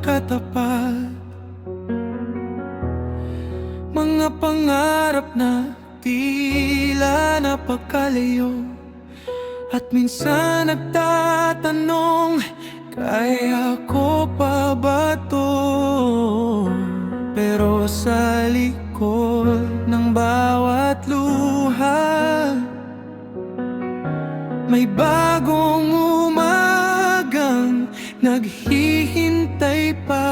katapat, mga pangarap na tila napakalayo. At minsan nagtatanong, kaya ko pa ba to? Pero sa likod ng bawat luha, may bagong umagang naghihintay pa.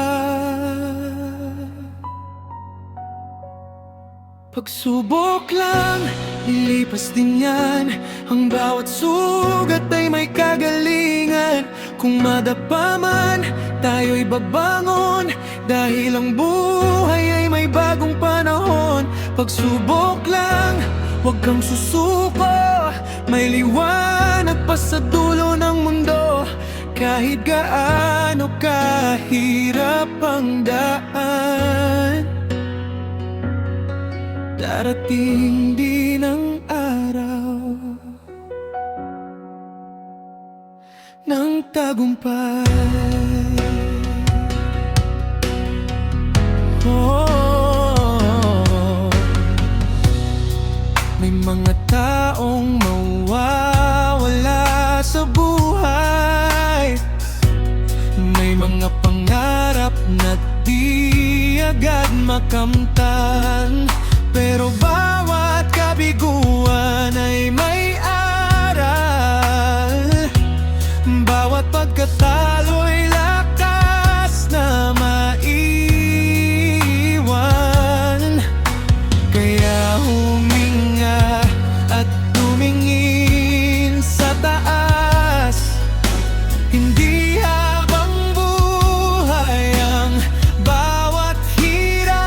Pagsubok lang, lilipas din yan. Ang bawat sugat ay may kagalingan. Kung madapa man, tayo'y babangon. Dahil ang buhay ay may bagong panahon. Pagsubok lang, huwag kang susuko. May liwanag pa sa dulo ng mundo. Kahit gaano kahirap ang daan, darating din ang araw ng tagumpay. Oh, may mga taong mawawala sa buhay. May mga pangarap na di agad makamtan. Pero bawat kabiguan ay may aral. Bawat pagkatalo'y lakas na maiwan. Kaya huminga at tumingin sa taas. Hindi habang buhay ang bawat hirap.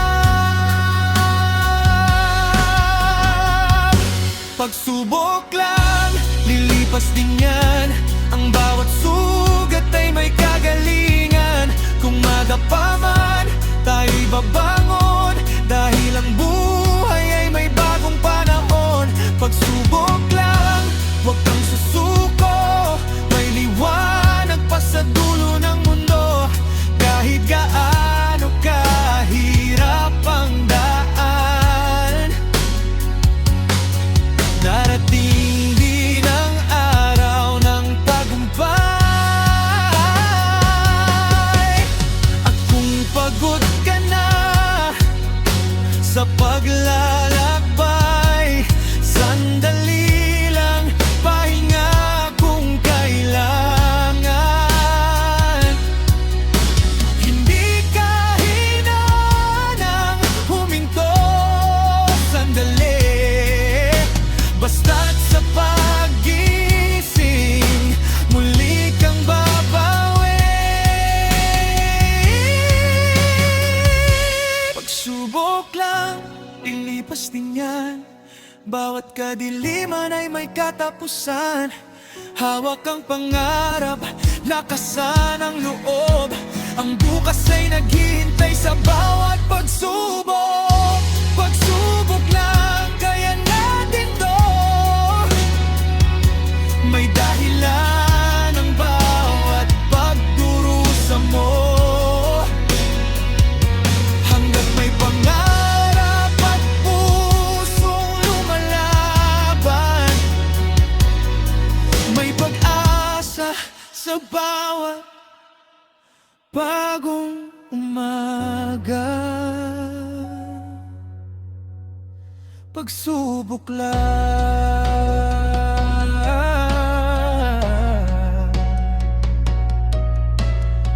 Pagsubok lang, lilipas din yan. Ang bawat sugat ay may kagalingan. Kung madapa man, tayo'y babangon. Dahil ang buhay ay may bagong panahon. Pagsubok lang, huwag kang susuko. May liwanag pa sa dulo ng mundo. Kahit gaano kahirap ang daan, darating din ang araw ng tagumpay. At kung pagod ka na sa paglalakbay, sandali lang, pahinga kung kailangan. Hindi ka hinanang huminto sandali. Basta't sa paggising, muli kang babawi. Pagsubok lang, lilipas din yan. Bawat kadiliman ay may katapusan. Hawak ang pangarap, lakasan ang loob. Ang bukas ay naghihintay sa bawat pagsubok. Pagsubok lang, kaya natin to. May dahilan ang bawat pagdurusa mo. Hanggat may pangarap at pusong lumalaban, may pag-asa sa bawat bagong umaga. Pagsubok lang,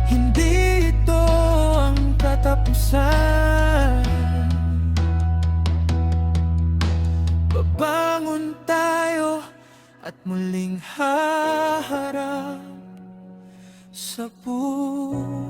hindi ito ang katapusan. Babangon tayo at muling haharap sa buhay.